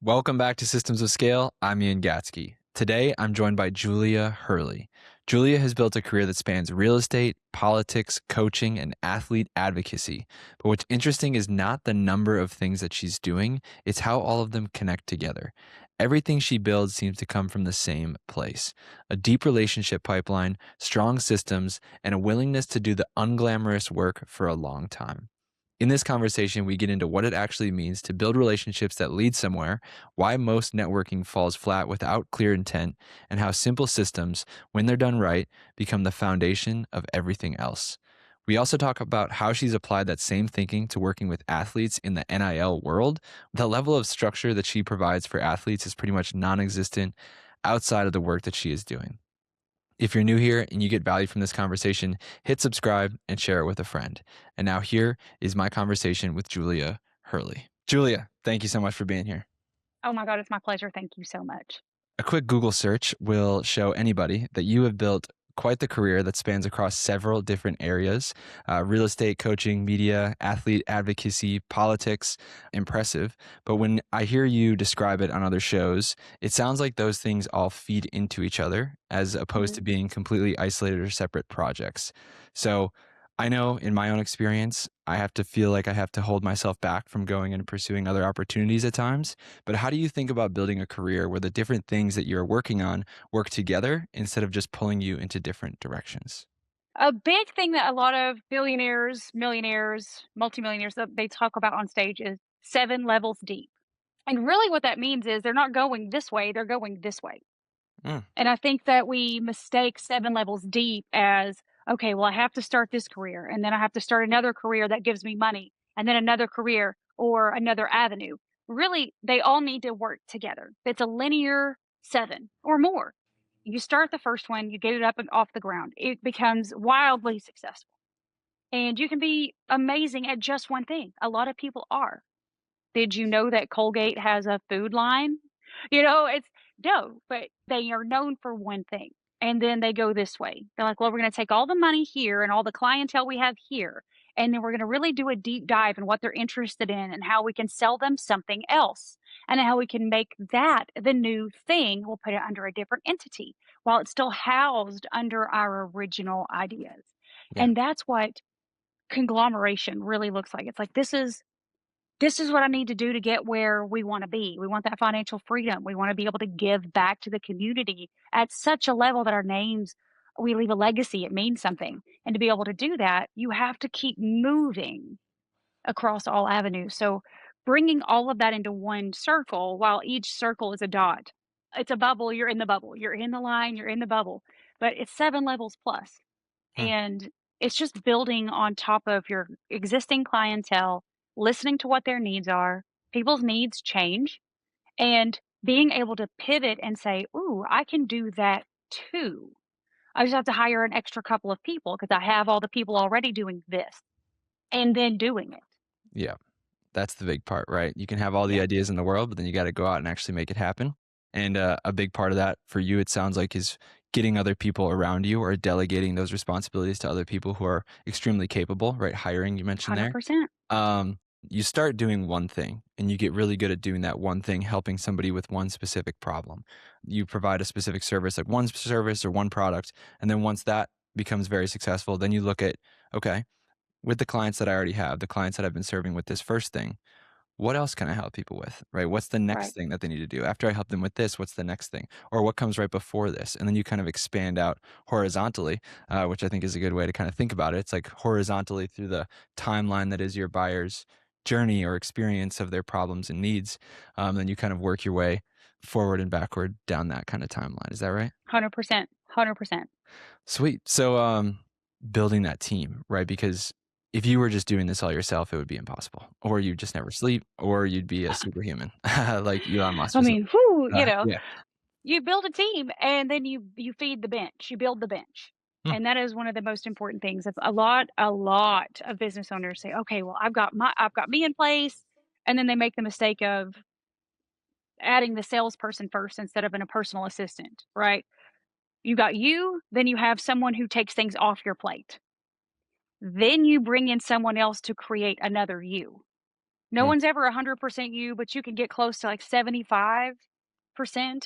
Welcome back to Systems of Scale. I'm Ian Gatsky. Today, I'm joined by Julia Hurley. Julia has built a career that spans real estate, politics, coaching, and athlete advocacy. But what's interesting is not the number of things that she's doing, it's how all of them connect together. Everything she builds seems to come from the same place: a deep relationship pipeline, strong systems, and a willingness to do the unglamorous work for a long time. In this conversation, we get into what it actually means to build relationships that lead somewhere, why most networking falls flat without clear intent, and how simple systems, when they're done right, become the foundation of everything else. We also talk about how she's applied that same thinking to working with athletes in the NIL world. The level of structure that she provides for athletes is pretty much non existent outside of the work that she is doing. If you're new here and you get value from this conversation, hit subscribe and share it with a friend. And now here is my conversation with Julia Hurley. Julia, thank you so much for being here. Oh my God, it's my pleasure. Thank you so much. A quick Google search will show anybody that you have built quite the career that spans across several different areas: real estate, coaching, media, athlete advocacy, politics. Impressive. But when I hear you describe it on other shows, it sounds like those things all feed into each other as opposed to Mhm. being completely isolated or separate projects. So I know in my own experience, I have to feel like I have to hold myself back from going and pursuing other opportunities at times. But how do you think about building a career where the different things that you're working on work together instead of just pulling you into different directions? A big thing that a lot of billionaires, millionaires, multimillionaires that they talk about on stage is 7 levels deep. And really what that means is they're not going this way, they're going this way. Mm, And I think that we mistake 7 levels deep as, okay, well, I have to start this career and then I have to start another career that gives me money and then another career or another avenue. Really, they all need to work together. It's a linear 7 or more. You start the first one, you get it up and off the ground. It becomes wildly successful. And you can be amazing at just one thing. A lot of people are. Did you know that Colgate has a food line? It's no, but they are known for one thing. And then they go this way. They're like, well, we're going to take all the money here and all the clientele we have here. And then we're going to really do a deep dive in what they're interested in and how we can sell them something else and how we can make that the new thing. We'll put it under a different entity while it's still housed under our original ideas. yeah. And that's what conglomeration really looks like. It's like, this is what I need to do to get where we want to be. We want that financial freedom. We want to be able to give back to the community at such a level that our names, we leave a legacy. It means something. And to be able to do that, you have to keep moving across all avenues. So bringing all of that into one circle while each circle is a dot. It's a bubble, you're in the bubble. You're in the line, you're in the bubble. But it's 7 levels plus. Hmm. And it's just building on top of your existing clientele, listening to what their needs are. People's needs change, and being able to pivot and say, "Ooh, I can do that too. I just have to hire an extra couple of people because I have all the people already doing this," and then doing it. Yeah. That's the big part, right? You can have all the Yeah, ideas in the world, but then you got to go out and actually make it happen. And a big part of that for you, it sounds like, is getting other people around you or delegating those responsibilities to other people who are extremely capable, right? Hiring, you mentioned there. 100%. You start doing one thing and you get really good at doing that one thing, helping somebody with one specific problem. You provide a specific service, like one service or one product. And then once that becomes very successful, then you look at, okay, with the clients that I already have, the clients that I've been serving with this first thing, what else can I help people with, right? What's the next Right. thing that they need to do? After I help them with this, what's the next thing? Or what comes right before this? And then you kind of expand out horizontally, which I think is a good way to kind of think about it. It's like horizontally through the timeline that is your buyer's journey or experience of their problems and needs. Then you kind of work your way forward and backward down that kind of timeline. Is that right? 100%. 100%. Sweet. So, building that team, right? Because if you were just doing this all yourself, it would be impossible, or you'd just never sleep, or you'd be a superhuman, like Elon Musk I or something. mean, whoo, Yeah. you build a team and then you feed the bench. You build the bench. Hmm. And that is one of the most important things. It's a lot of business owners say, "Okay, well, I've got me in place." And then they make the mistake of adding the salesperson first instead of a personal assistant, right? You got you, then you have someone who takes things off your plate. Then you bring in someone else to create another you. No Mm, one's ever 100% you, but you can get close to like 75%,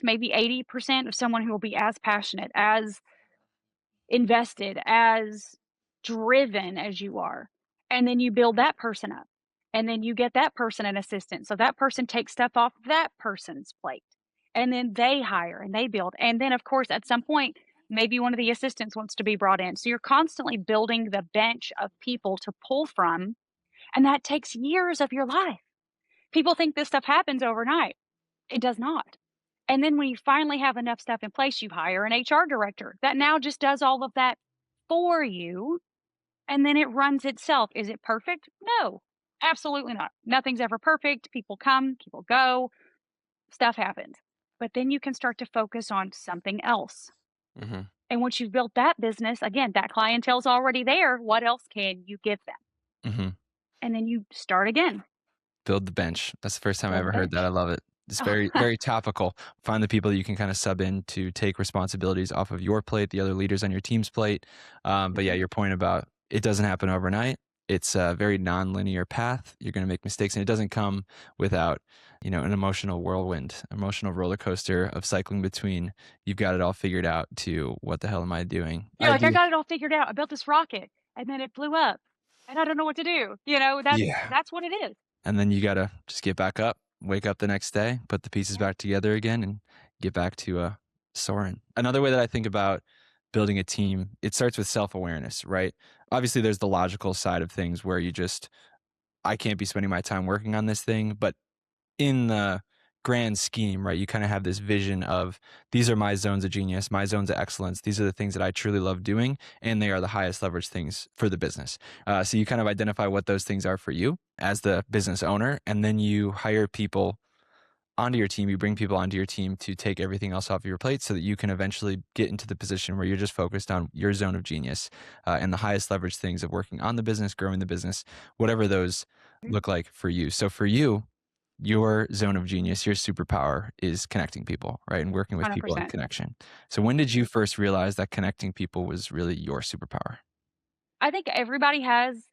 maybe 80% of someone who will be as passionate, as invested, as driven as you are. And then you build that person up. And then you get that person an assistant. So that person takes stuff off that person's plate. And then they hire and they build. And then, of course, at some point, maybe one of the assistants wants to be brought in. So you're constantly building the bench of people to pull from. And that takes years of your life. People think this stuff happens overnight. It does not. And then when you finally have enough stuff in place, you hire an HR director that now just does all of that for you, and then it runs itself. Is it perfect? No, absolutely not. Nothing's ever perfect. People come, people go, stuff happens. But then you can start to focus on something else. mhm, And once you've built that business, again, that clientele's already there. What else can you give them? mhm. And then you start again, Build the bench. That's the first time I build the ever heard that. I bench. love it. It's Oh, very, very topical. Find the people that you can kind of sub in to take responsibilities off of your plate, the other leaders on your team's plate. But yeah, mhm. your point about it doesn't happen overnight. It's a very non-linear path. You're going to make mistakes, and it doesn't come without, an emotional whirlwind, emotional roller coaster of cycling between you've got it all figured out to what the hell am I doing? You're I like, "I do. got it all figured out. I built this rocket, and then it blew up, and I don't know what to do." That's Yeah. that's what it is. And then you gotta just get back up, wake up the next day, put the pieces Yeah, back together again, and get back to soaring. Another way that I think about building a team, it starts with self-awareness, right? Obviously, there's the logical side of things where I can't be spending my time working on this thing, but in the grand scheme, right, you kind of have this vision of these are my zones of genius, my zones of excellence. These are the things that I truly love doing, and they are the highest leverage things for the business. So you kind of identify what those things are for you as the business owner, and then you hire people onto your team. You bring people onto your team to take everything else off your plate so that you can eventually get into the position where you're just focused on your zone of genius and the highest leverage things of working on the business, growing the business, whatever those mhm, look like for you. So for you, your zone of genius, your superpower is connecting people, right? And working with people in 100%. connection. So when did you first realize that connecting people was really your superpower? I think everybody has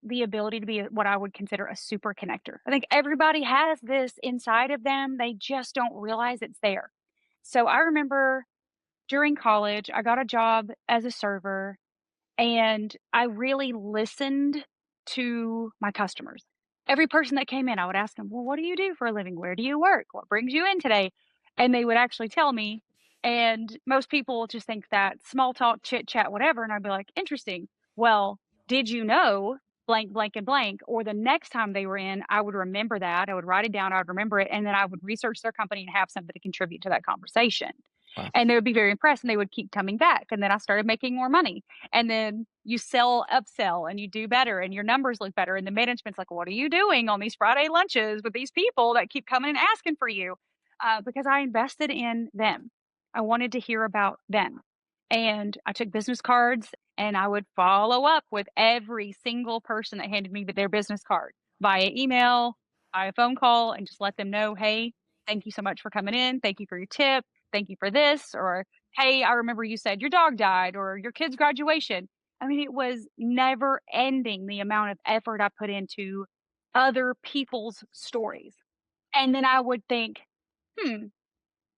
the ability to be what I would consider a super connector. I think everybody has this inside of them, they just don't realize it's there. So I remember during college, I got a job as a server. And I really listened to my customers. Every person that came in, I would ask them, "Well, what do you do for a living? Where do you work? What brings you in today?" And they would actually tell me. And most people just think that small talk, chit chat, whatever. And I'd be like, interesting. Well, did you know blank, blank, and blank? Or the next time they were in, I would remember that. I would write it down. I would remember it. And then I would research their company and have something to contribute to that conversation. Wow. And they would be very impressed and they would keep coming back. And then I started making more money. And then you sell, upsell, and you do better, and your numbers look better. And the management's like, "What are you doing on these Friday lunches with these people that keep coming and asking for you?" Because I invested in them. I wanted to hear about them. And I took business cards and I would follow up with every single person that handed me their business card via email, via phone call, and just let them know, "Hey, thank you so much for coming in. Thank you for your tip. Thank you for this." Or, "Hey, I remember you said your dog died or your kid's graduation." I mean, it was never ending the amount of effort I put into other people's stories. And then I would think, hmm,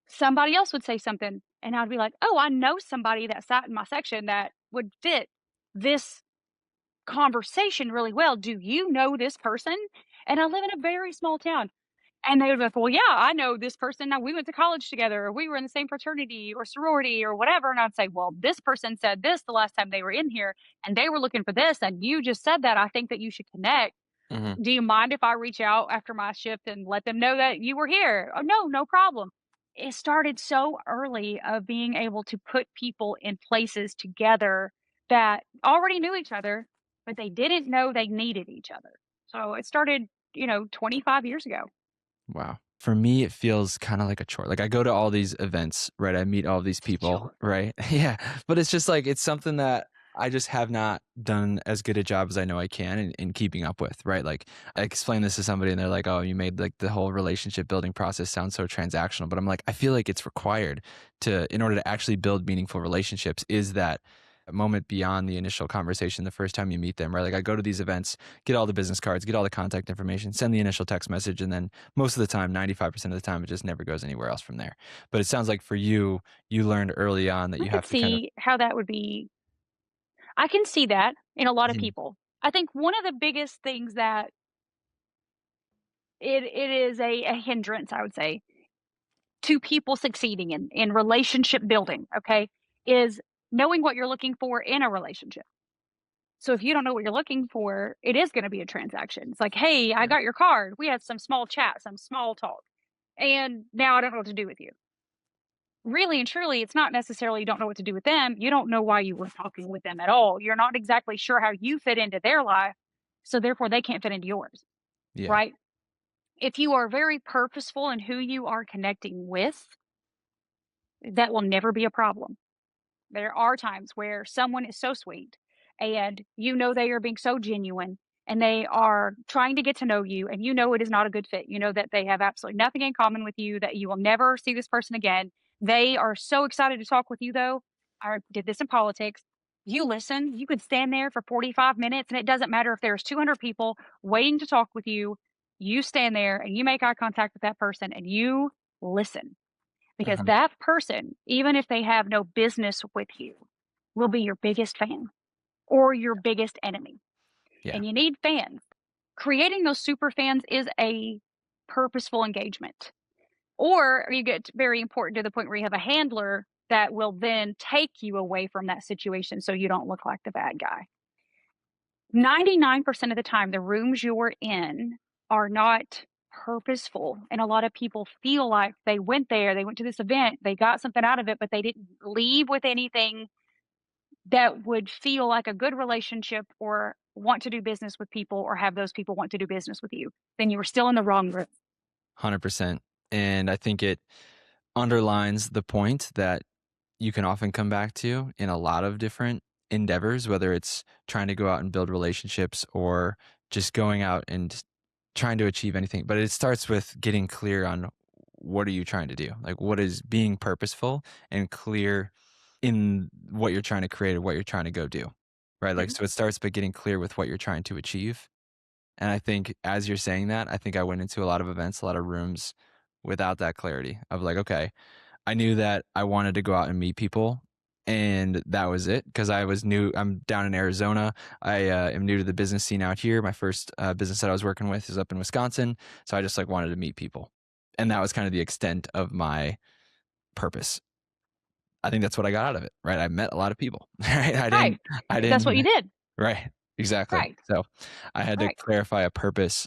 somebody else would say something. And I'd be like, "Oh, I know somebody that sat in my section that would fit this conversation really well. Do you know this person?" And I live in a very small town. And they would be like, "Well, yeah, I know this person. Now we went to college together, or we were in the same fraternity or sorority or whatever." And I'd say, "Well, this person said this the last time they were in here, and they were looking for this, and you just said that. I think that you should connect. Hmm. Do you mind if I reach out after my shift and let them know that you were here?" "Oh, no, no problem." It started so early of being able to put people in places together that already knew each other, but they didn't know they needed each other. So it started, 25 years ago. Wow. For me, it feels kind of like a chore. Like I go to all these events, right? I meet all these It's a people, chore. right? Yeah. But it's just like, it's something that I just have not done as good a job as I know I can in keeping up with, right? Like I explain this to somebody and they're like, oh, you made like the whole relationship building process sound so transactional. But I'm like, I feel like it's required in order to actually build meaningful relationships, is that moment beyond the initial conversation the first time you meet them, right? Like I go to these events, get all the business cards, get all the contact information, send the initial text message, and then most of the time, 95% of the time, it just never goes anywhere else from there. But it sounds like for you, you learned early on that I you could have to kind of. see how that would be. I can see that in a lot of Mhm. people. I think one of the biggest things that it is a hindrance, I would say, to people succeeding in relationship building, okay, is knowing what you're looking for in a relationship. So if you don't know what you're looking for, it is gonna be a transaction. It's like, "Hey, I Yeah. got your card. We had some small chat, some small talk, and now I don't know what to do with you." Really and truly, it's not necessarily you don't know what to do with them. You don't know why you were talking with them at all. You're not exactly sure how you fit into their life, so therefore they can't fit into yours, Yeah. right? If you are very purposeful in who you are connecting with, that will never be a problem. There are times where someone is so sweet and you know they are being so genuine and they are trying to get to know you and you know it is not a good fit. You know that they have absolutely nothing in common with you, that you will never see this person again. They are so excited to talk with you though. I did this in politics. You listen, you could stand there for 45 minutes and it doesn't matter if there's 200 people waiting to talk with you. You stand there and you make eye contact with that person and you listen because 100. that person, even if they have no business with you, will be your biggest fan or your biggest enemy. Yeah. And you need fans. Creating those super fans is a purposeful engagement. Or you get very important to the point where you have a handler that will then take you away from that situation so you don't look like the bad guy. 99% of the time, the rooms you're in are not purposeful. And a lot of people feel like they went there, they went to this event, they got something out of it, but they didn't leave with anything that would feel like a good relationship or want to do business with people or have those people want to do business with you. Then you were still in the wrong room. 100%. And I think it underlines the point that you can often come back to in a lot of different endeavors, whether it's trying to go out and build relationships or just going out and trying to achieve anything. But it starts with getting clear on what are you trying to do? Like what is being purposeful and clear in what you're trying to create or what you're trying to go do. Right. Like Mhm. so it starts by getting clear with what you're trying to achieve. And I think as you're saying that, I think I went into a lot of events, a lot of rooms without that clarity of like, okay, I knew that I wanted to go out and meet people, and that was it because I was new. I'm down in Arizona. I am new to the business scene out here. My first business that I was working with is up in Wisconsin, so I just like wanted to meet people, and that was kind of the extent of my purpose. I think that's what I got out of it. Right, I met a lot of people. Right, Right. I That's what you didn't. did. Right, exactly. Right. So I had to Right. clarify a purpose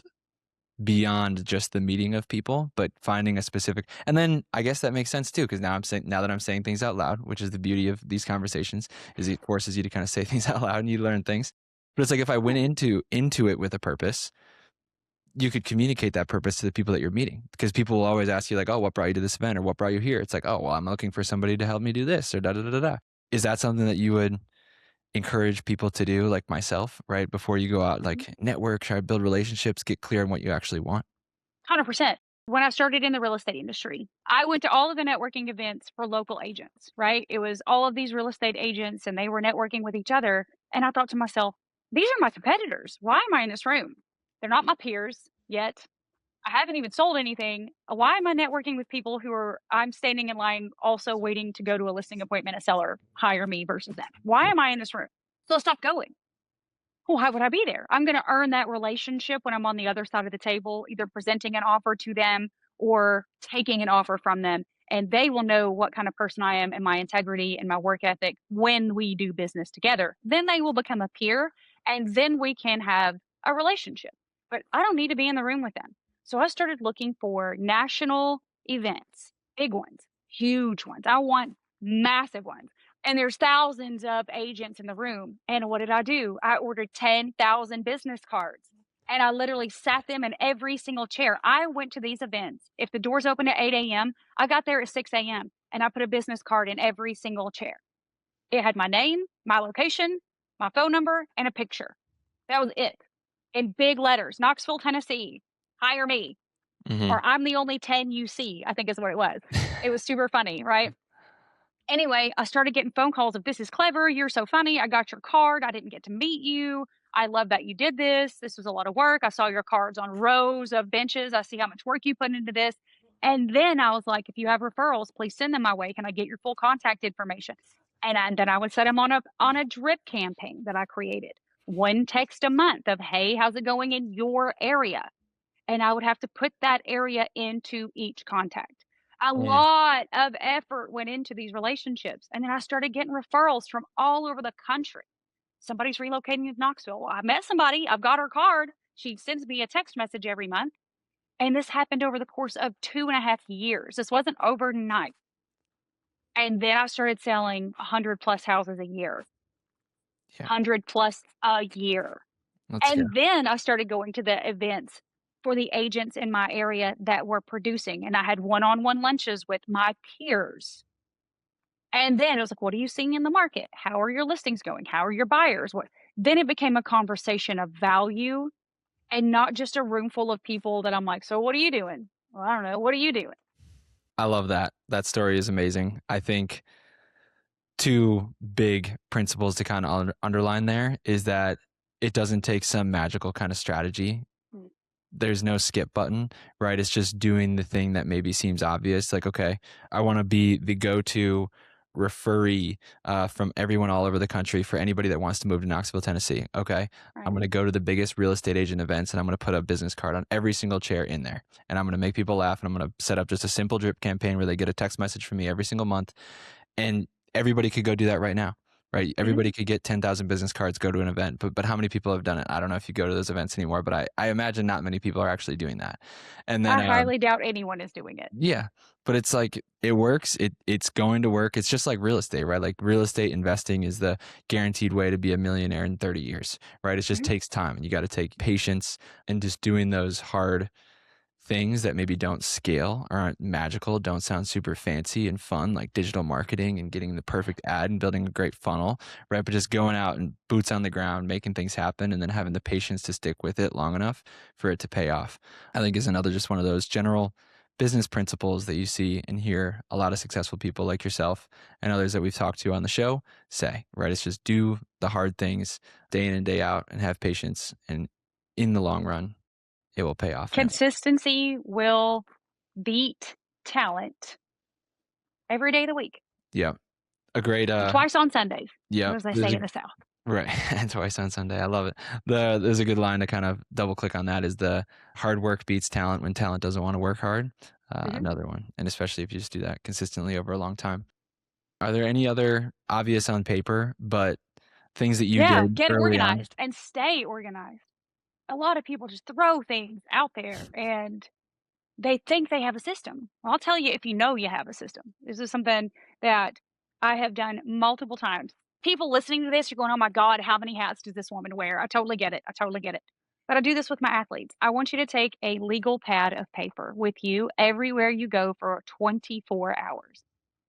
beyond just the meeting of people, but finding a specific. And then I guess that makes sense too, because now that I'm saying things out loud, which is the beauty of these conversations, is it forces you to kind of say things out loud and you learn things. But it's like if I went Right. into it with a purpose, you could communicate that purpose to the people that you're meeting. Because people will always ask you, like, oh, what brought you to this event or what brought you here? It's like, oh, well, I'm looking for somebody to help me do this or da da da da da. Is that something that you would encourage people to do, like myself, right? Before you go out, Mhm. like network, try to build relationships, get clear on what you actually want. 100%. When I started in the real estate industry, I went to all of the networking events for local agents, right? It was all of these real estate agents and they were networking with each other. And I thought to myself, these are my competitors. Why am I in this room? They're not my peers yet. I haven't even sold anything. Why am I networking with people who are, I'm standing in line also waiting to go to a listing appointment, a seller hire me versus them? Why Yeah. am I in this room? So I stopped going. Well, why would I be there? I'm gonna earn that relationship when I'm on the other side of the table, either presenting an offer to them or taking an offer from them, and they will know what kind of person I am and my integrity and my work ethic when we do business together. Then they will become a peer, and then we can have a relationship. But I don't need to be in the room with them. So I started looking for national events, big ones, huge ones. I want massive ones. And there's thousands of agents in the room. And what did I do? I ordered 10,000 business cards and I literally sat them in every single chair. I went to these events. If the doors open at 8 a.m., I got there at 6 a.m. and I put a business card in every single chair. It had my name, my location, my phone number, and a picture. That was it in big letters Knoxville, Tennessee. Hire me. Hmm. Or I'm the only 10 you see, I think is what it was. It was super funny, right? Anyway, I started getting phone calls of, "This is clever. You're so funny. I got your card. I didn't get to meet you. I love that you did this. This was a lot of work. I saw your cards on rows of benches. I see how much work you put into this." And then I was like, "If you have referrals, please send them my way. Can I get your full contact information?" And then I would set them on a drip campaign that I created. One text a month of, "Hey, how's it going in your area?" And I would have to put that area into each contact. A Mm. lot of effort went into these relationships, and then I started getting referrals from all over the country. Somebody's relocating to Knoxville. Well, I met somebody, I've got her card. She sends me a text message every month, and this happened over the course of 2.5 years. This wasn't overnight. And then I started selling 100 plus houses a year, Yeah. 100 plus a year. Let's go. And then I started going to the events for the agents in my area that were producing, and I had one-on-one lunches with my peers. And then it was like, "What are you seeing in the market? How are your listings going? How are your buyers?" What Then it became a conversation of value and not just a room full of people that I'm like, "So what are you doing?" "Well, I don't know. What are you doing?" I love that. That story is amazing. I think two big principles to kind of underline there is that it doesn't take some magical kind of strategy. Mm. There's no skip button, right? It's just doing the thing that maybe seems obvious. Like, okay, I want to be the go-to referee from everyone all over the country for anybody that wants to move to Knoxville, Tennessee. Okay, I'm Right. going to go to the biggest real estate agent events and I'm going to put a business card on every single chair in there. And I'm going to make people laugh and I'm going to set up just a simple drip campaign where they get a text message from me every single month. And everybody could go do that right now, right? Mhm. Everybody could get 10,000 business cards, go to an event, but how many people have done it? I don't know if you go to those events anymore, but I imagine not many people are actually doing that. And then, I highly doubt anyone is doing it. yeah, but it's like it works. It's going to work. It's just like real estate, right? Like real estate investing is the guaranteed way to be a millionaire in 30 years, right? It just Mhm. takes time and you got to take patience and just doing those hard things that maybe don't scale or aren't magical, don't sound super fancy and fun, like digital marketing and getting the perfect ad and building a great funnel, right? But just going out and boots on the ground, making things happen, and then having the patience to stick with it long enough for it to pay off, I think is another just one of those general business principles that you see and hear a lot of successful people like yourself and others that we've talked to on the show say, right? It's just do the hard things day in and day out and have patience. And in the long run, it will pay off. And it, Consistency will beat talent every day of the week, yeah. A great and twice on Sundays, yeah, as they there's say a in the South. right, and twice on Sunday. I love it. There's a good line to kind of double click on that is the hard work beats talent when talent doesn't want to work hard. Mhm. Another one, and especially if you just do that consistently over a long time. Are there any other obvious on paper, but things that you Yeah, did get early on? organized and stay organized. A lot of people just throw things out there and they think they have a system. Well, I'll tell you if you know you have a system. This is something that I have done multiple times. People listening to this, you're going, "Oh my God, how many hats does this woman wear?" I totally get it. I totally get it. But I do this with my athletes. I want you to take a legal pad of paper with you everywhere you go for 24 hours.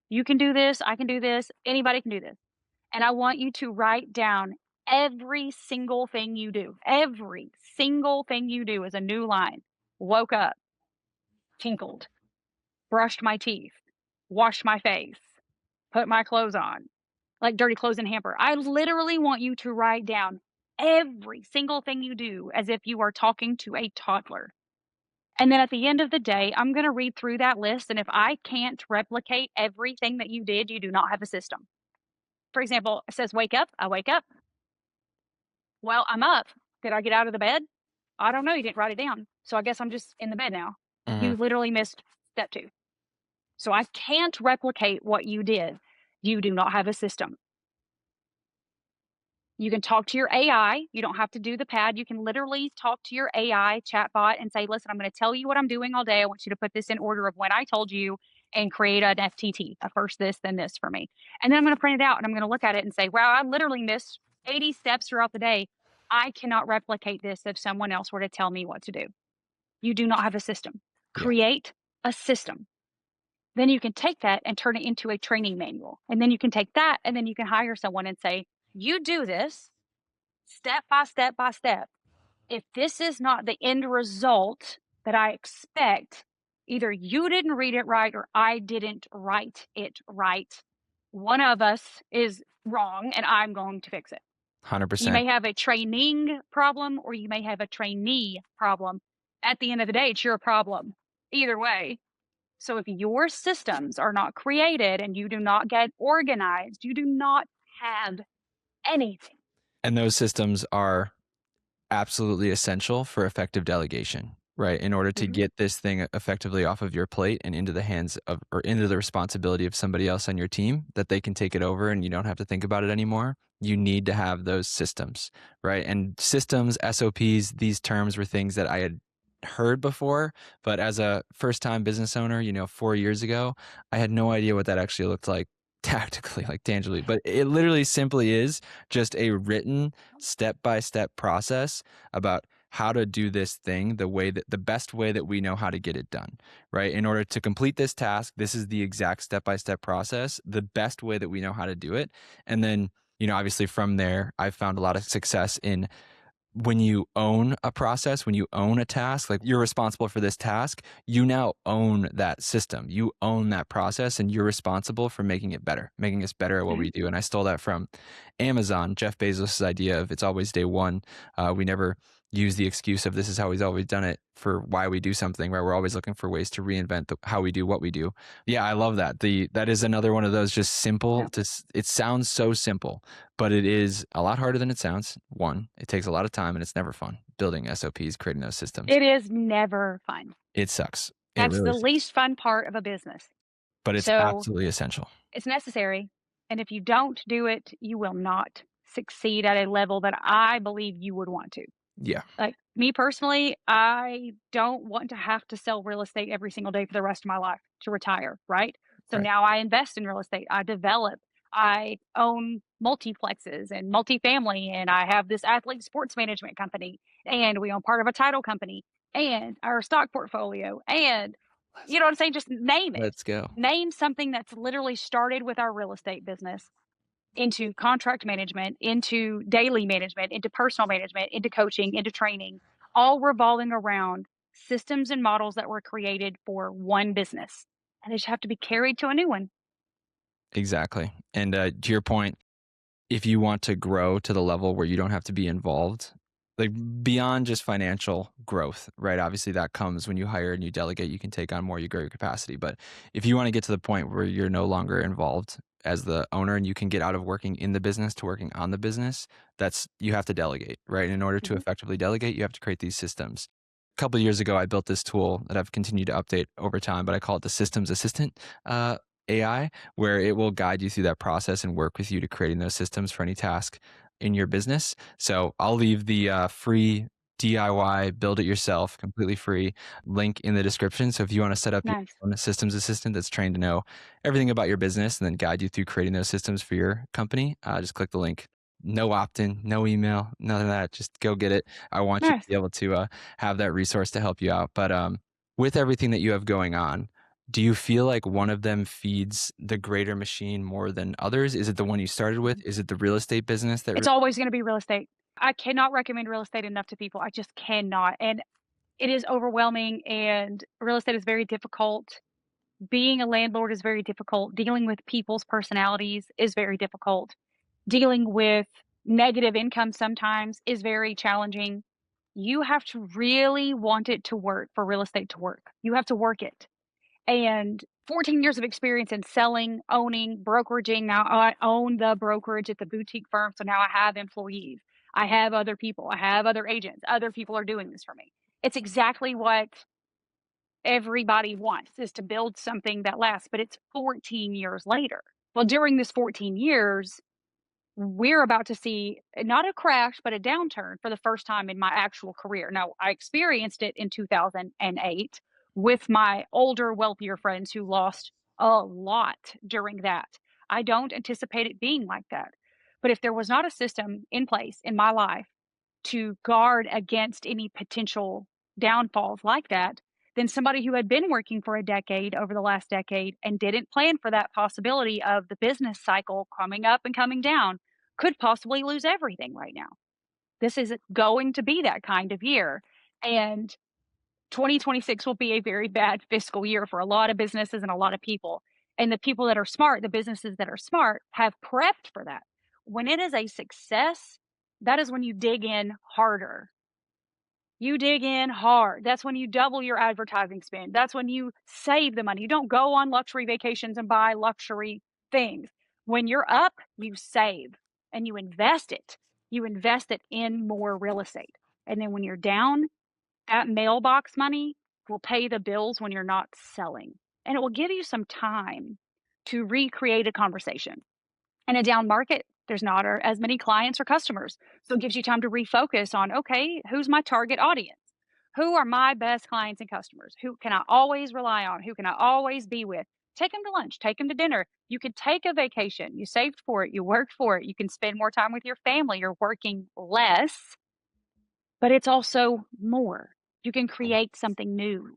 You can do this. I can do this. Anybody can do this. And I want you to write down every single thing you do. Every single thing you do is a new line. Woke up, tinkled, brushed my teeth, washed my face, put my clothes on, like dirty clothes in hamper. I literally want you to write down every single thing you do as if you are talking to a toddler. And then at the end of the day, I'm going to read through that list. And if I can't replicate everything that you did, you do not have a system. For example, it says wake up. I wake up. Well, I'm up. Did I get out of the bed? I don't know. You didn't write it down. So I guess I'm just in the bed now. Mhm. You literally missed step two. So I can't replicate what you did. You do not have a system. You can talk to your AI. You don't have to do the pad. You can literally talk to your AI chatbot and say, "Listen, I'm going to tell you what I'm doing all day. I want you to put this in order of when I told you and create an FTT, a first this, then this for me." And then I'm going to print it out and I'm going to look at it and say, "Wow, I literally missed 80 steps throughout the day. I cannot replicate this if someone else were to tell me what to do." You do not have a system. Yeah, Create a system. Then you can take that and turn it into a training manual. And then you can take that and then you can hire someone and say, "You do this step by step by step. If this is not the end result that I expect, either you didn't read it right or I didn't write it right. one of us is wrong and I'm going to fix it. You 100%. may have a training problem or you may have a trainee problem. At the end of the day, it's your problem. Either way. So if your systems are not created and you do not get organized, you do not have anything. And those systems are absolutely essential for effective delegation, right? In order to Mhm. get this thing effectively off of your plate and into the hands of, or into the responsibility of somebody else on your team, that they can take it over and you don't have to think about it anymore, you need to have those systems, right? And systems, SOPs, these terms were things that I had heard before, but as a first time business owner, 4 years ago, I had no idea what that actually looked like tactically, like tangibly. But it literally simply is just a written step by step process about how to do this thing the best way that we know how to get it done, right? In order to complete this task, this is the exact step by step process, the best way that we know how to do it. And then, obviously from there, I've found a lot of success in when you own a process, when you own a task, like you're responsible for this task, you now own that system. You own that process and you're responsible for making it better, making us better at what Mhm. we do. And I stole that from Amazon, Jeff Bezos' idea of it's always day one. We never use the excuse of this is how he's always done it for why we do something, right? We're always looking for ways to reinvent how we do what we do. Yeah, I love that. That is another one of those just simple, Yeah. it sounds so simple, but it is a lot harder than it sounds. One, it takes a lot of time and it's never fun building SOPs, creating those systems. It is never fun. It sucks. It That's really the sucks. least fun part of a business. But it's So absolutely essential. it's necessary. And if you don't do it, you will not succeed at a level that I believe you would want to. Yeah. Like me personally, I don't want to have to sell real estate every single day for the rest of my life to retire, right? So Right. now I invest in real estate. I develop. I own multiplexes and multifamily, and I have this athlete sports management company, and we own part of a title company, and our stock portfolio, and Let's you know what I'm saying? Just name it. let's go. Name something that's literally started with our real estate business into contract management, into daily management, into personal management, into coaching, into training, all revolving around systems and models that were created for one business. And they just have to be carried to a new one. Exactly. And to your point, if you want to grow to the level where you don't have to be involved, like beyond just financial growth, right? Obviously, that comes when you hire and you delegate, you can take on more, you grow your capacity. But if you want to get to the point where you're no longer involved as the owner and you can get out of working in the business to working on the business, you have to delegate, right? And in order to Mhm. effectively delegate, you have to create these systems. A couple of years ago, I built this tool that I've continued to update over time, but I call it the Systems Assistant AI, where it will guide you through that process and work with you to creating those systems for any task in your business. So I'll leave the free DIY, build it yourself, completely free link in the description. So if you want to set up your Nice. own systems assistant that's trained to know everything about your business and then guide you through creating those systems for your company, just click the link. No opt in, no email, none of that. Just go get it. I want you to Nice. be able to have that resource to help you out. But with everything that you have going on, do you feel like one of them feeds the greater machine more than others? Is it the one you started with? Mhm. Is it the real estate business that It's always going to be real estate. I cannot recommend real estate enough to people. I just cannot. And it is overwhelming, and real estate is very difficult. Being a landlord is very difficult. Dealing with people's personalities is very difficult. Dealing with negative income sometimes is very challenging. You have to really want it to work for real estate to work. You have to work it. And 14 years of experience in selling, owning, brokeraging. Now I own the brokerage at the boutique firm. So now I have employees. I have other people. I have other agents. Other people are doing this for me. It's exactly what everybody wants, is to build something that lasts, but it's 14 years later. Well, during this 14 years, we're about to see not a crash, but a downturn for the first time in my actual career. Now, I experienced it in 2008 with my older, wealthier friends who lost a lot during that. I don't anticipate it being like that. But if there was not a system in place in my life to guard against any potential downfalls like that, then somebody who had been working for a decade over the last decade and didn't plan for that possibility of the business cycle coming up and coming down could possibly lose everything right now. This is going to be that kind of year. And 2026 will be a very bad fiscal year for a lot of businesses and a lot of people. And the people that are smart, the businesses that are smart, have prepped for that. When it is a success, that is when you dig in harder. You dig in hard. That's when you double your advertising spend. That's when you save the money. You don't go on luxury vacations and buy luxury things. When you're up, you save and you invest it. You invest it in more real estate. And then when you're down, that mailbox money will pay the bills when you're not selling. And it will give you some time to recreate a conversation. In a down market, there's not as many clients or customers. So it gives you time to refocus on, okay, who's my target audience? Who are my best clients and customers? Who can I always rely on? Who can I always be with? Take them to lunch, take them to dinner. You could take a vacation. You saved for it, you worked for it. You can spend more time with your family. You're working less, but it's also more. You can create something new.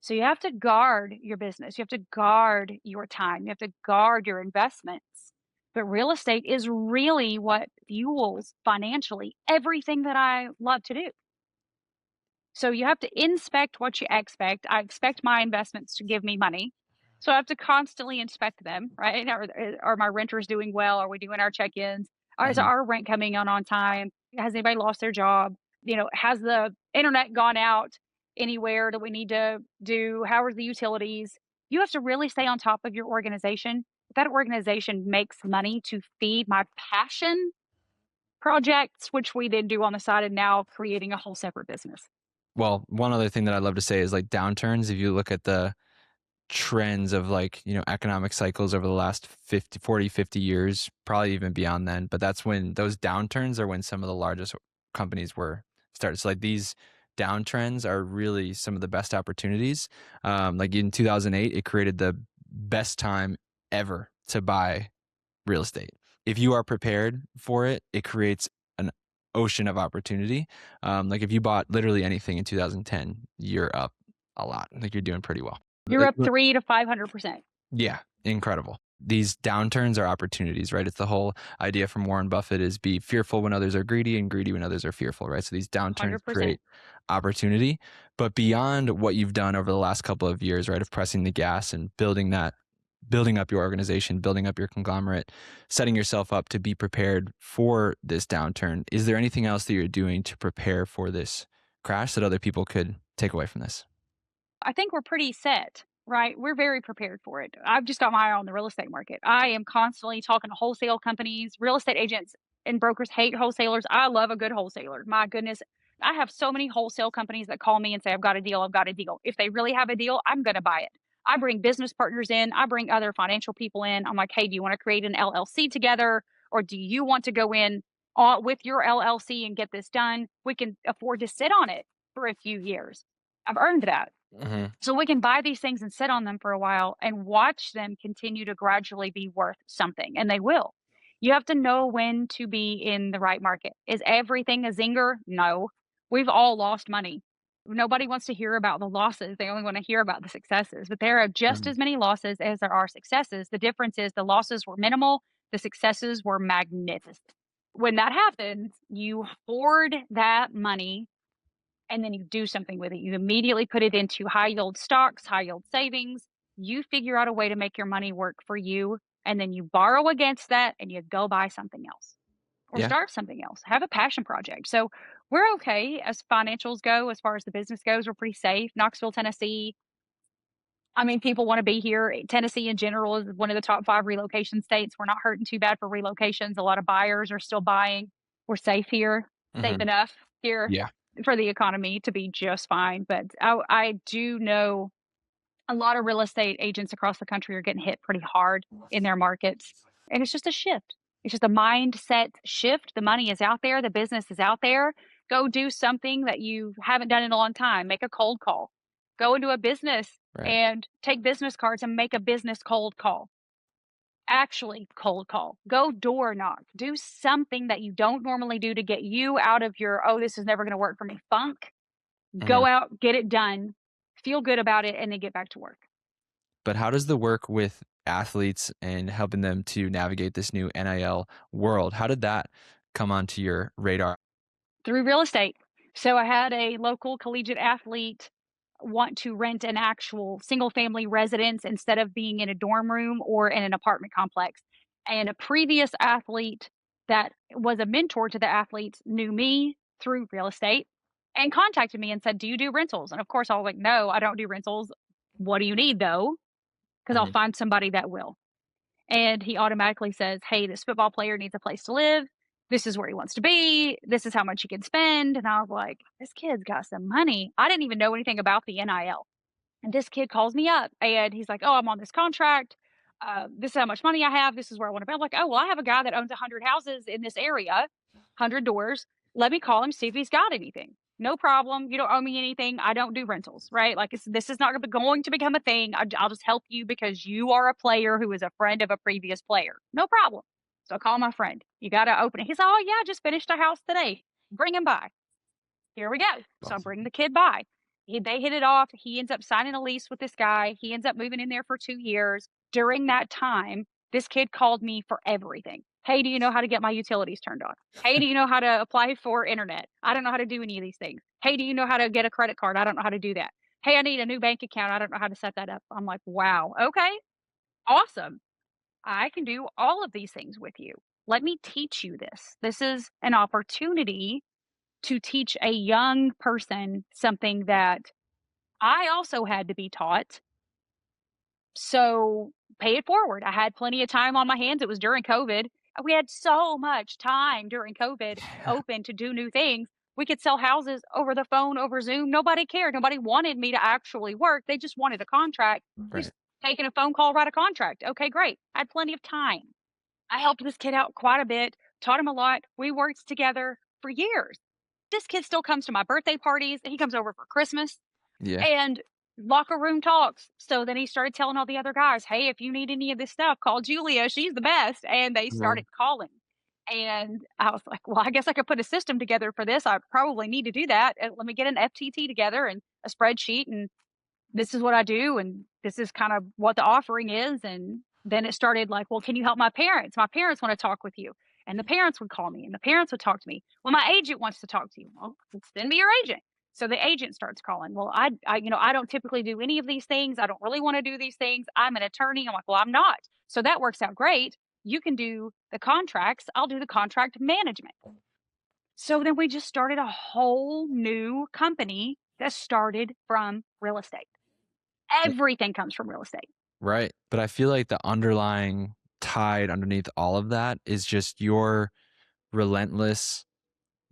So you have to guard your business. You have to guard your time. You have to guard your investments. But real estate is really what fuels financially everything that I love to do. So you have to inspect what you expect. I expect my investments to give me money. So I have to constantly inspect them, right? Are my renters doing well? Are we doing our check-ins? Is Mhm. our rent coming on time? Has anybody lost their job? Has the internet gone out anywhere that we need to do? How are the utilities? You have to really stay on top of your organization. That organization makes money to feed my passion projects, which we then do on the side and now creating a whole separate business. Well, one other thing that I'd love to say is like downturns. If you look at the trends of like, economic cycles over the last 50, 40, 50 years, probably even beyond then. But that's when those downturns are when some of the largest companies were started. So like these downtrends are really some of the best opportunities. Like in 2008, it created the best time ever to buy real estate. If you are prepared for it, it creates an ocean of opportunity. Like if you bought literally anything in 2010, you're up a lot. Like you're doing pretty well. You're up 3 to 500%. Yeah, incredible. These downturns are opportunities, right? It's the whole idea from Warren Buffett is be fearful when others are greedy and greedy when others are fearful, right? So these downturns 100%. create opportunity. But beyond what you've done over the last couple of years, right, of pressing the gas and building up your organization, building up your conglomerate, setting yourself up to be prepared for this downturn, is there anything else that you're doing to prepare for this crash that other people could take away from this? I think we're pretty set, right? We're very prepared for it. I've just got my eye on the real estate market. I am constantly talking to wholesale companies, real estate agents and brokers hate wholesalers. I love a good wholesaler. My goodness. I have so many wholesale companies that call me and say, I've got a deal. I've got a deal. If they really have a deal, I'm going to buy it. I bring business partners in. I bring other financial people in. I'm like, hey, do you want to create an LLC together? Or do you want to go in with your LLC and get this done? We can afford to sit on it for a few years. I've earned that. Hmm. So we can buy these things and sit on them for a while and watch them continue to gradually be worth something, and they will. You have to know when to be in the right market. Is everything a zinger? No. We've all lost money. Nobody wants to hear about the losses. They only want to hear about the successes. But there are just as many losses as there are successes. The difference is the losses were minimal, the successes were magnificent. When that happens, you hoard that money and then you do something with it. You immediately put it into high yield stocks, high yield savings. You figure out a way to make your money work for you. And then you borrow against that and you go buy something else or Yeah. start something else. Have a passion project. So we're okay as financials go, as far as the business goes. We're pretty safe. Knoxville, Tennessee. I mean, people want to be here. Tennessee in general is one of the top 5 relocation states. We're not hurting too bad for relocations. A lot of buyers are still buying. We're safe here, safe Hmm. enough here Yeah. for the economy to be just fine. But I do know a lot of real estate agents across the country are getting hit pretty hard in their markets. And it's just a shift. It's just a mindset shift. The money is out there, the business is out there. Go do something that you haven't done in a long time. Make a cold call. Go into a business Right. and take business cards and make a business cold call. Actually, cold call. Go door knock. Do something that you don't normally do to get you out of your, oh, this is never going to work for me funk. Hmm. Go out, get it done, feel good about it, and then get back to work. But how does the work with athletes and helping them to navigate this new NIL world, how did that come onto your radar? Through real estate. So I had a local collegiate athlete want to rent an actual single family residence instead of being in a dorm room or in an apartment complex. And a previous athlete that was a mentor to the athletes knew me through real estate and contacted me and said, "Do you do rentals?" And of course, I was like, "No, I don't do rentals. What do you need though? Because I'll Mhm. find somebody that will." And he automatically says, "Hey, this football player needs a place to live. This is where he wants to be. This is how much he can spend." And I was like, "This kid's got some money." I didn't even know anything about the NIL. And this kid calls me up and he's like, "Oh, I'm on this contract. This is how much money I have. This is where I want to be." I'm like, "Oh, well, I have a guy that owns 100 houses in this area, 100 doors. Let me call him, see if he's got anything. No problem. You don't owe me anything. I don't do rentals, right? Like, this is not going to become a thing. I'll just help you because you are a player who is a friend of a previous player. No problem." So I call my friend. "You got to open it." He's like, "Oh, yeah, I just finished a house today. Bring him by." Here we go. So I Awesome. bring the kid by. They hit it off. He ends up signing a lease with this guy. He ends up moving in there for 2 years. During that time, this kid called me for everything. "Hey, do you know how to get my utilities turned on? Hey, do you know how to apply for internet? I don't know how to do any of these things. Hey, do you know how to get a credit card? I don't know how to do that. Hey, I need a new bank account. I don't know how to set that up." I'm like, "Wow, okay, awesome. I can do all of these things with you. Let me teach you this. This is an opportunity to teach a young person something that I also had to be taught. So pay it forward." I had plenty of time on my hands. It was during COVID. We had so much time during COVID Yeah. open to do new things. We could sell houses over the phone, over Zoom. Nobody cared. Nobody wanted me to actually work. They just wanted a contract. Right. Just taking a phone call, write a contract. Okay, great. I had plenty of time. I helped this kid out quite a bit, taught him a lot. We worked together for years. This kid still comes to my birthday parties. He comes over for Christmas Yeah. and locker room talks. So then he started telling all the other guys, "Hey, if you need any of this stuff, call Julia. She's the best." And they Well, started calling. And I was like, "Well, I guess I could put a system together for this. I probably need to do that. Let me get an FTT together and a spreadsheet, and this is what I do, and this is kind of what the offering is." And then it started like, "Well, can you help my parents? My parents want to talk with you." And the parents would call me and the parents would talk to me. "Well, my agent wants to talk to you." "Well, send me your agent." So the agent starts calling. "Well, I don't typically do any of these things. I don't really want to do these things. I'm an attorney." I'm like, "Well, I'm not." So that works out great. You can do the contracts. I'll do the contract management. So then we just started a whole new company that started from real estate. Everything comes from real estate. right. But I feel like the underlying tide underneath all of that is just your relentless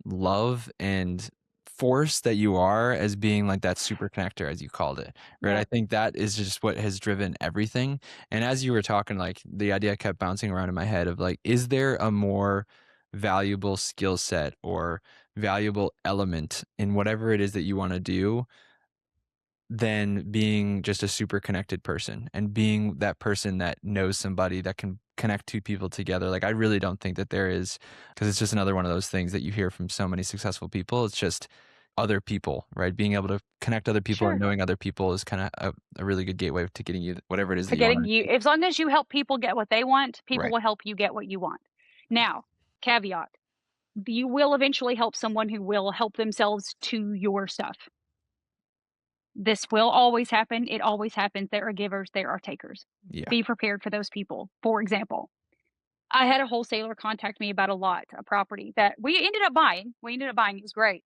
love and force that you are as being like that super connector as you called it, right? I Yeah, think that is just what has driven everything. And as you were talking, like the idea kept bouncing around in my head of like, is there a more valuable skill set or valuable element in whatever it is that you want to do than being just a super connected person and being that person that knows somebody that can connect two people together? Like, I really don't think that there is, because it's just another one of those things that you hear from so many successful people. It's just other people, right? Being able to connect other people and sure. knowing other people is kind of a really good gateway to getting you whatever it is To that you want getting to you, achieve. as long as you help people get what they want, people Right. will help you get what you want. Now, caveat, you will eventually help someone who will help themselves to your stuff. This will always happen. It always happens. There are givers, there are takers. Yeah. Be prepared for those people. For example, I had a wholesaler contact me about a lot, a property that we ended up buying. We ended up buying. It was great.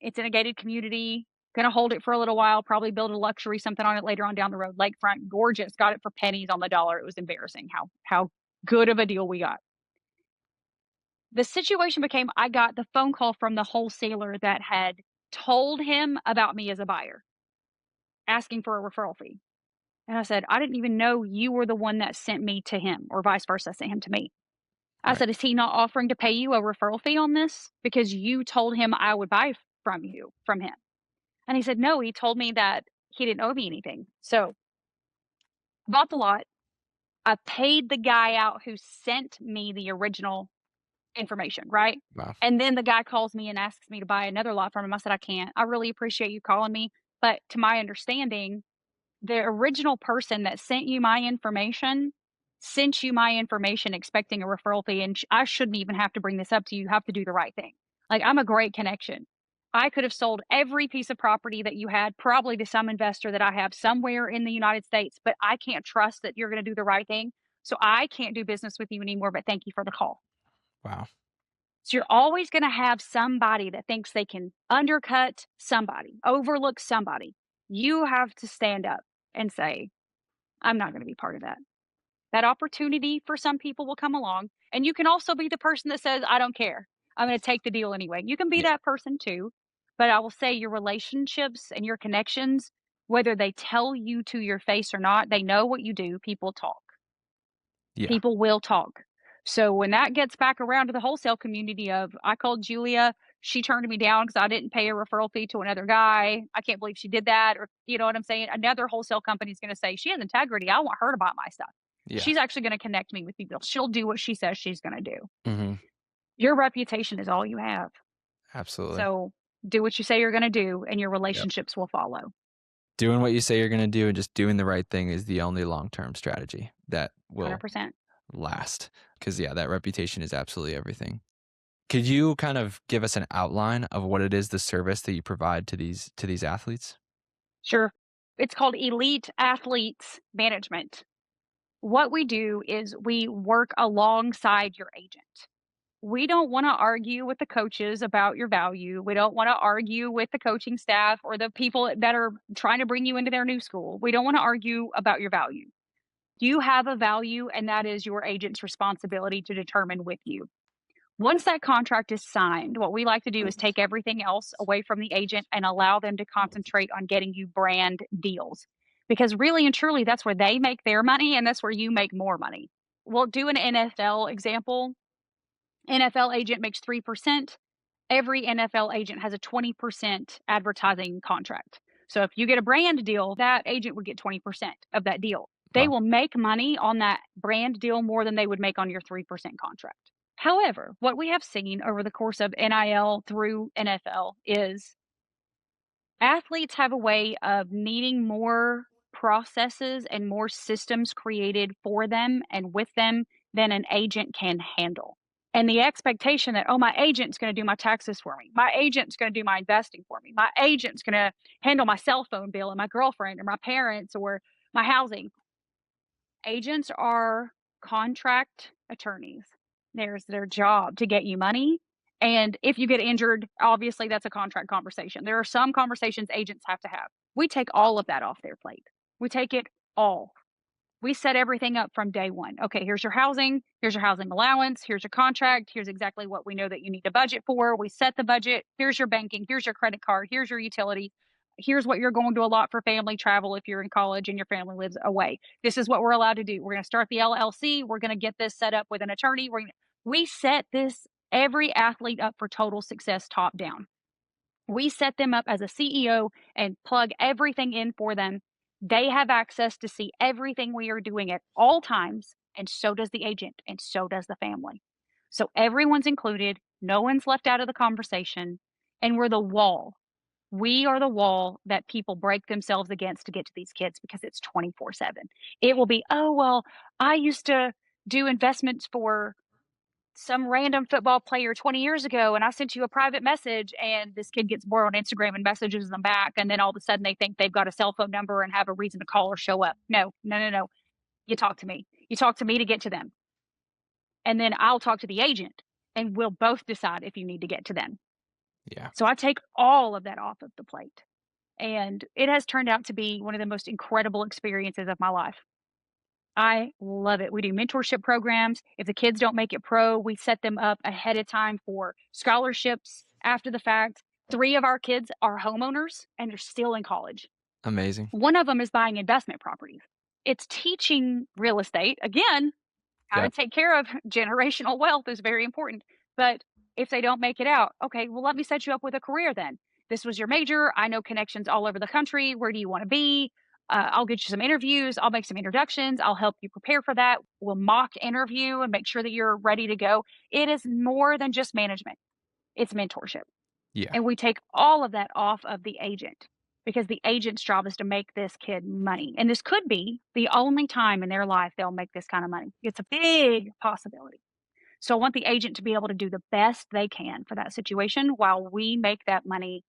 It's in a gated community. Gonna hold it for a little while, probably build a luxury something on it later on down the road. Lakefront, gorgeous. Got it for pennies on the dollar. It was embarrassing how good of a deal we got. The situation became I got the phone call from the wholesaler that had told him about me as a buyer, asking for a referral fee. And I said, "I didn't even know you were the one that sent me to him, or vice versa, sent him to me." I Right. said, "Is he not offering to pay you a referral fee on this? Because you told him I would buy from him." And he said, "No, he told me that he didn't owe me anything." So bought the lot. I paid the guy out who sent me the original information, right? Wow. And then the guy calls me and asks me to buy another lot from him. I said, "I can't. I really appreciate you calling me. But to my understanding, the original person that sent you my information expecting a referral fee. And I shouldn't even have to bring this up to you. You have to do the right thing. Like, I'm a great connection." I could have sold every piece of property that you had, probably to some investor that I have somewhere in the United States, but I can't trust that you're going to do the right thing. So I can't do business with you anymore, but thank you for the call. Wow. So you're always going to have somebody that thinks they can undercut somebody, overlook somebody. You have to stand up and say, I'm not going to be part of that. That opportunity for some people will come along. And you can also be the person that says, I don't care. I'm going to take the deal anyway. You can be Yeah. that person too. But I will say your relationships and your connections, whether they tell you to your face or not, they know what you do. People talk. Yeah. People will talk. So when that gets back around to the wholesale community of, I called Julia, she turned me down because I didn't pay a referral fee to another guy. I can't believe she did that. Or, you know what I'm saying? Another wholesale company is going to say, she has integrity. I want her to buy my stuff. Yeah. She's actually going to connect me with people. She'll do what she says she's going to do. Mhm. Your reputation is all you have. Absolutely. So do what you say you're going to do, and your Yep. relationships will follow. Doing what you say you're gonna do and just doing the right thing is the only long-term strategy that will 100%. last. Because yeah, that reputation is absolutely everything. Could you kind of give us an outline of what it is, the service that you provide to these athletes? Sure. It's called Elite Athletes Management. What we do is we work alongside your agent. We don't want to argue with the coaches about your value. We don't want to argue with the coaching staff or the people that are trying to bring you into their new school. We don't want to argue about your value. You have a value, and that is your agent's responsibility to determine with you. Once that contract is signed, what we like to do is take everything else away from the agent and allow them to concentrate on getting you brand deals. Because really and truly, that's where they make their money and that's where you make more money. We'll do an NFL example. NFL agent makes 3%. Every NFL agent has a 20% advertising contract. So if you get a brand deal, that agent would get 20% of that deal. They Wow. will make money on that brand deal more than they would make on your 3% contract. However, what we have seen over the course of NIL through NFL is athletes have a way of needing more processes and more systems created for them and with them than an agent can handle. And the expectation that, oh, my agent's going to do my taxes for me. My agent's going to do my investing for me. My agent's going to handle my cell phone bill and my girlfriend or my parents or my housing. Agents are contract attorneys. There's their job to get you money. And if you get injured, obviously that's a contract conversation. There are some conversations agents have to have. We take all of that off their plate. We take it all. We set everything up from day one. Okay, here's your housing allowance, here's your contract, here's exactly what we know that you need to budget for. We set the budget, here's your banking, here's your credit card, here's your utility, here's what you're going to allot for family travel if you're in college and your family lives away. This is what we're allowed to do. We're going to start the LLC, we're going to get this set up with an attorney. We set this every athlete up for total success top down. We set them up as a CEO and plug everything in for them. They have access to see everything we are doing at all times, and so does the agent, and so does the family. So everyone's included, no one's left out of the conversation, and we're the wall. We are the wall that people break themselves against to get to these kids because it's 24/7. It will be, oh, well, I used to do investments for some random football player 20 years ago and I sent you a private message and this kid gets bored on Instagram and messages them back and then all of a sudden they think they've got a cell phone number and have a reason to call or show up. No, no, no, no. You talk to me. You talk to me to get to them. And then I'll talk to the agent and we'll both decide if you need to get to them. Yeah. So I take all of that off of the plate. And it has turned out to be one of the most incredible experiences of my life. I love it. We do mentorship programs. If the kids don't make it pro, we set them up ahead of time for scholarships after the fact. 3 of our kids are homeowners and they're still in college. Amazing. One of them is buying investment properties. It's teaching real estate. Again, how to Yep. take care of generational wealth is very important. But if they don't make it out, okay, well, let me set you up with a career then. This was your major. I know connections all over the country. Where do you want to be? I'll get you some interviews. I'll make some introductions. I'll help you prepare for that. We'll mock interview and make sure that you're ready to go. It is more than just management, it's mentorship. Yeah. And we take all of that off of the agent because the agent's job is to make this kid money. And this could be the only time in their life they'll make this kind of money. It's a big possibility. So I want the agent to be able to do the best they can for that situation while we make that money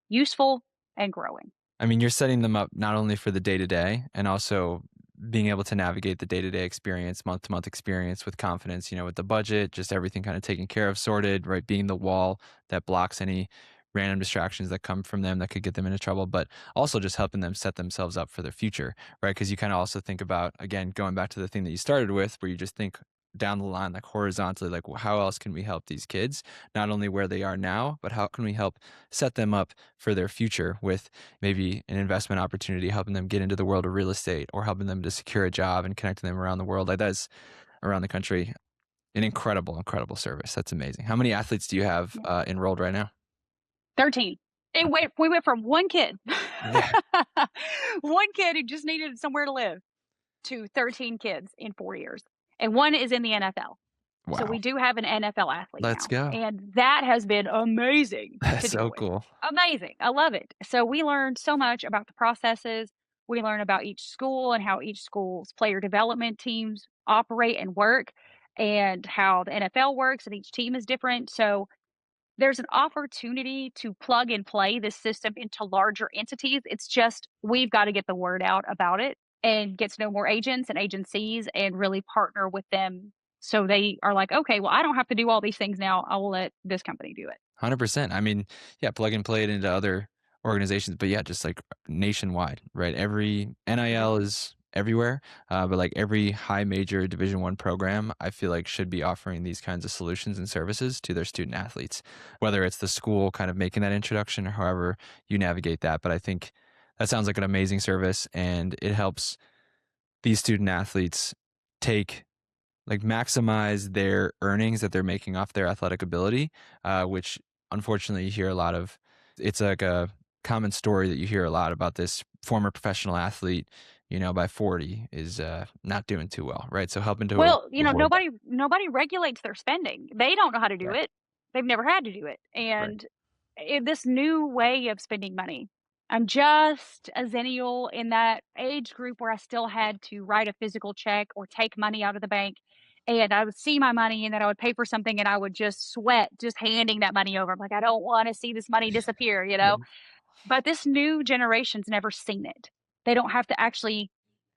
useful and growing. I mean, you're setting them up not only for the day to day and also being able to navigate the day to day experience, month to month experience with confidence, with the budget, just everything kind of taken care of, sorted, right? Being the wall that blocks any random distractions that come from them that could get them into trouble, but also just helping them set themselves up for their future, right? Because you kind of also think about, again, going back to the thing that you started with, where you just think down the line, like horizontally, like, well, how else can we help these kids? Not only where they are now, but how can we help set them up for their future with maybe an investment opportunity, helping them get into the world of real estate or helping them to secure a job and connecting them around the world. Like that's around the country, an incredible, incredible service. That's amazing. How many athletes do you have Yeah. enrolled right now? 13. We went from one kid, Yeah. one kid who just needed somewhere to live, to 13 kids in 4 years, and one is in the NFL. So we Wow. do have an NFL athlete Let's now, go. and that has been amazing That's to deal so with. cool. Amazing. I love it. So we learned so much about the processes. We learn about each school and how each school's player development teams operate and work, and how the NFL works, and each team is different. So there's an opportunity to plug and play this system into larger entities. It's just we've got to get the word out about it and get to know more agents and agencies and really partner with them so they are like, okay, well, I don't have to do all these things now. I will let this company do it. 100%. I mean, yeah, plug and play it into other organizations, but yeah, just like nationwide, right? Every Yep. NIL is everywhere, but like every high major Division 1 program, I feel like should be offering these kinds of solutions and services to their student athletes, whether it's the school kind of making that introduction or however you navigate that. But I think that sounds like an amazing service, and it helps these student athletes take like maximize their earnings that they're making off their athletic ability, which unfortunately you hear a lot of. It's like a common story that you hear a lot about this former professional athlete, by 40 is not doing too well, right? So helping to Well, avoid that. nobody regulates their spending. They don't know how to do Right. it. They've never had to do it. Right. And this new way of spending money, I'm just a zennial in that age group where I still had to write a physical check or take money out of the bank. And I would see my money and then I would pay for something and I would just sweat just handing that money over. I'm like, I don't want to see this money disappear, you Yeah. know? But this new generation's never seen it. They don't have to actually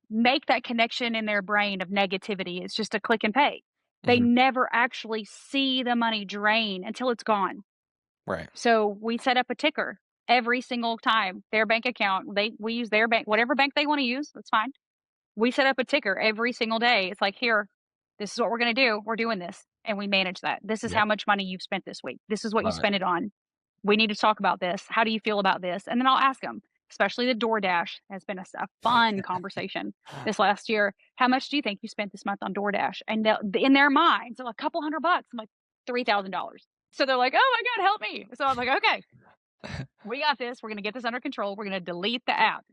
make that connection in their brain of negativity. It's just a click and pay. They Mhm. never actually see the money drain until it's gone. Right. So we set up a ticker every single time their bank account. We use their bank, whatever bank they want to use. That's fine. We set up a ticker every single day. It's like, here, this is what we're going to do. We're doing this, and we manage that. This is Yep. how much money you've spent this week. This is what you Love it. spent it on. We need to talk about this. How do you feel about this? And then I'll ask them, especially the DoorDash has been a fun conversation this last year. How much do you think you spent this month on DoorDash? And in their minds, they're like, a couple $100. I'm like, $3,000. So they're like, oh my God, help me. So I'm like, okay, we got this. We're going to get this under control. We're going to delete the app.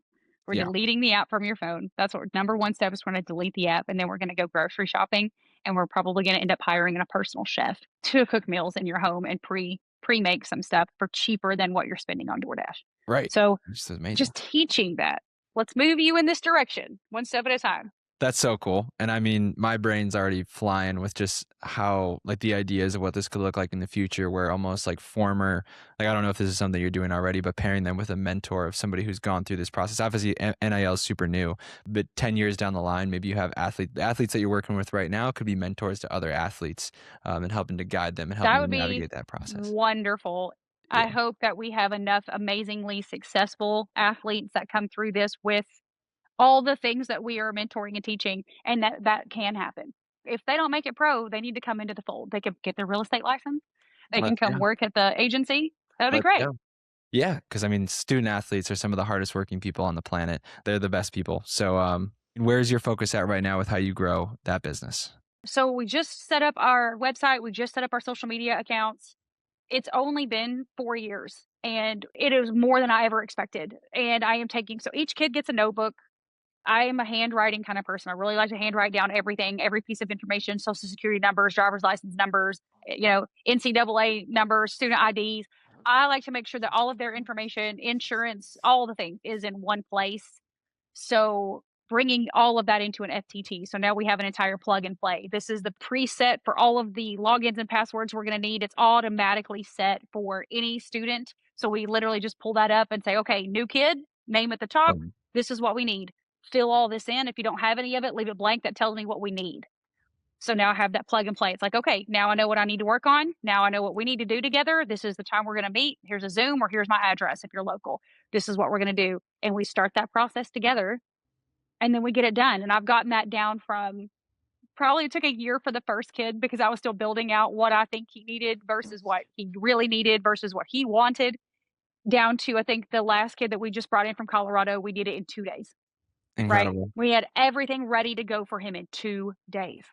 We're Yeah. deleting the app from your phone. That's what number one step is. We're going to delete the app, and then we're going to go grocery shopping, and we're probably going to end up hiring a personal chef to cook meals in your home and pre-make some stuff for cheaper than what you're spending on DoorDash. Right. So It's amazing. just teaching that. Let's move you in this direction, one step at a time. That's so cool. And I mean, my brain's already flying with just how, like, the ideas of what this could look like in the future, where almost like former, like, I don't know if this is something you're doing already, but pairing them with a mentor of somebody who's gone through this process. Obviously, NIL is super new, but 10 years down the line, maybe you have the athletes that you're working with right now could be mentors to other athletes, and helping to guide them and That helping would them be navigate that process. wonderful. I Yeah. hope that we have enough amazingly successful athletes that come through this with all the things that we are mentoring and teaching, and that can happen. If they don't make it pro, they need to come into the fold. They can get their real estate license. They can Let's come go. work at the agency. That would be Let's great. go. Yeah, because I mean, student athletes are some of the hardest working people on the planet. They're the best people. So, where's your focus at right now with how you grow that business? So we just set up our website. We just set up our social media accounts. It's only been 4 years, and it is more than I ever expected. And I am taking so each kid gets a notebook. I am a handwriting kind of person. I really like to handwrite down everything, every piece of information, social security numbers, driver's license numbers, NCAA numbers, student IDs. I like to make sure that all of their information, insurance, all the things is in one place. So bringing all of that into an FTT. So now we have an entire plug and play. This is the preset for all of the logins and passwords we're going to need. It's automatically set for any student. So we literally just pull that up and say, okay, new kid, name at the top. Boom. This is what we need. Fill all this in. If you don't have any of it, leave it blank. That tells me what we need. So now I have that plug and play. It's like, okay, now I know what I need to work on. Now I know what we need to do together. This is the time we're going to meet. Here's a Zoom or here's my address if you're local. This is what we're going to do. And we start that process together and then we get it done. And I've gotten that down from probably it took a year for the first kid because I was still building out what I think he needed versus what he really needed versus what he wanted, down to I think the last kid that we just brought in from Colorado, we did it in 2 days, right? Incredible. We had everything ready to go for him in 2 days.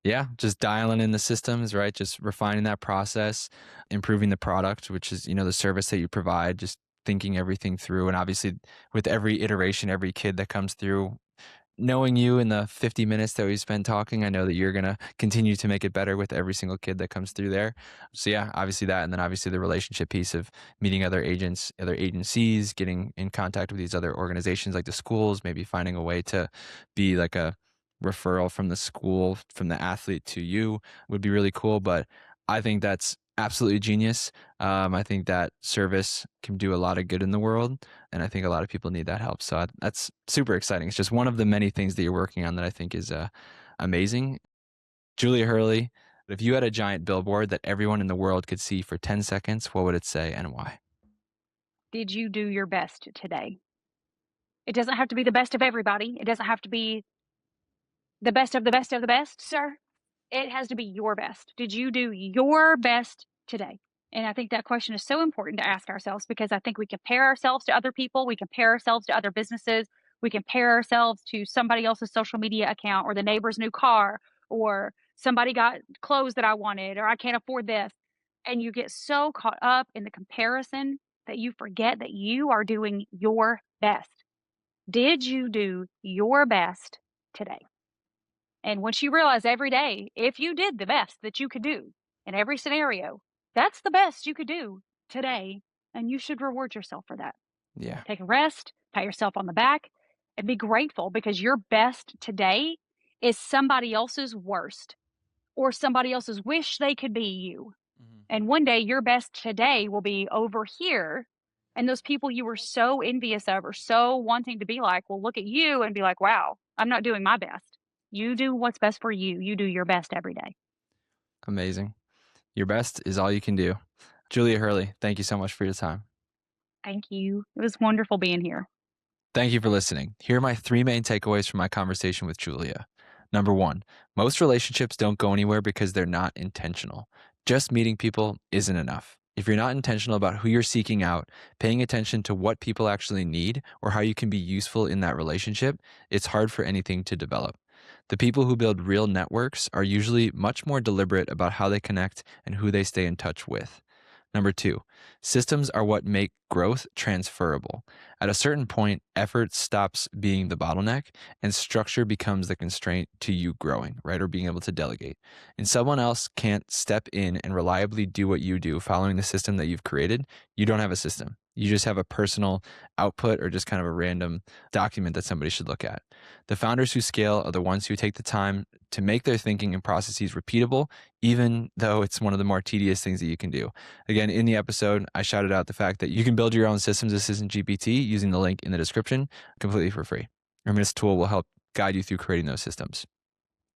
Yeah, just dialing in the systems, right? Just refining that process, improving the product, which is, the service that you provide, just thinking everything through. And obviously, with every iteration, every kid that comes through, knowing you in the 50 minutes that we spend talking, I know that you're going to continue to make it better with every single kid that comes through there. So yeah, obviously that. And then obviously the relationship piece of meeting other agents, other agencies, getting in contact with these other organizations like the schools, maybe finding a way to be like a referral from the school, from the athlete to you would be really cool. But I think that's absolutely genius. I think that service can do a lot of good in the world. And I think a lot of people need that help. So that's super exciting. It's just one of the many things that you're working on that I think is amazing. Julia Hurley, if you had a giant billboard that everyone in the world could see for 10 seconds, what would it say and why? Did you do your best today? It doesn't have to be the best of everybody. It doesn't have to be the best of the best of the best, sir. It has to be your best. Did you do your best today? And I think that question is so important to ask ourselves because I think we compare ourselves to other people. We compare ourselves to other businesses. We compare ourselves to somebody else's social media account or the neighbor's new car or somebody got clothes that I wanted or I can't afford this. And you get so caught up in the comparison that you forget that you are doing your best. Did you do your best today? And once you realize every day, if you did the best that you could do in every scenario, that's the best you could do today. And you should reward yourself for that. Yeah. Take a rest, pat yourself on the back, and be grateful because your best today is somebody else's worst or somebody else's wish they could be you. Mhm. And one day your best today will be over here. And those people you were so envious of or so wanting to be like will look at you and be like, wow, I'm not doing my best. You do what's best for you. You do your best every day. Amazing. Your best is all you can do. Julia Hurley, thank you so much for your time. Thank you. It was wonderful being here. Thank you for listening. Here are my three main takeaways from my conversation with Julia. Number one, most relationships don't go anywhere because they're not intentional. Just meeting people isn't enough. If you're not intentional about who you're seeking out, paying attention to what people actually need or how you can be useful in that relationship, it's hard for anything to develop. The people who build real networks are usually much more deliberate about how they connect and who they stay in touch with. Number two, systems are what make growth transferable. At a certain point, effort stops being the bottleneck and structure becomes the constraint to you growing, right? Or being able to delegate. And someone else can't step in and reliably do what you do following the system that you've created. You don't have a system. You just have a personal output or just kind of a random document that somebody should look at. The founders who scale are the ones who take the time to make their thinking and processes repeatable, even though it's one of the more tedious things that you can do. Again, in the episode, I shouted out the fact that you can build your own systems assistant GPT using the link in the description completely for free. And this tool will help guide you through creating those systems.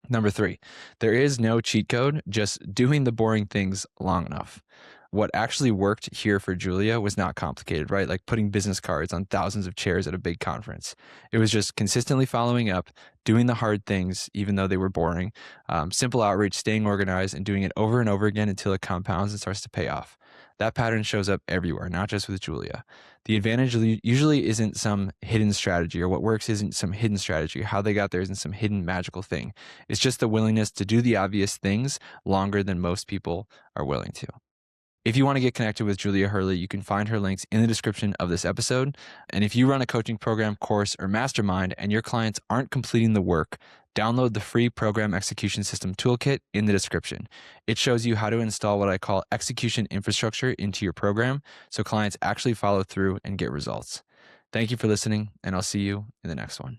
Number three, there is no cheat code, just doing the boring things long enough. What actually worked here for Julia was not complicated, right? Like putting business cards on thousands of chairs at a big conference. It was just consistently following up, doing the hard things, even though they were boring, simple outreach, staying organized, and doing it over and over again until it compounds and starts to pay off. That pattern shows up everywhere, not just with Julia. The advantage usually isn't some hidden strategy, or what works isn't some hidden strategy. How they got there isn't some hidden magical thing. It's just the willingness to do the obvious things longer than most people are willing to. If you want to get connected with Julia Hurley, you can find her links in the description of this episode. And if you run a coaching program, course, or mastermind and your clients aren't completing the work, download the free program execution system toolkit in the description. It shows you how to install what I call execution infrastructure into your program so clients actually follow through and get results. Thank you for listening, and I'll see you in the next one.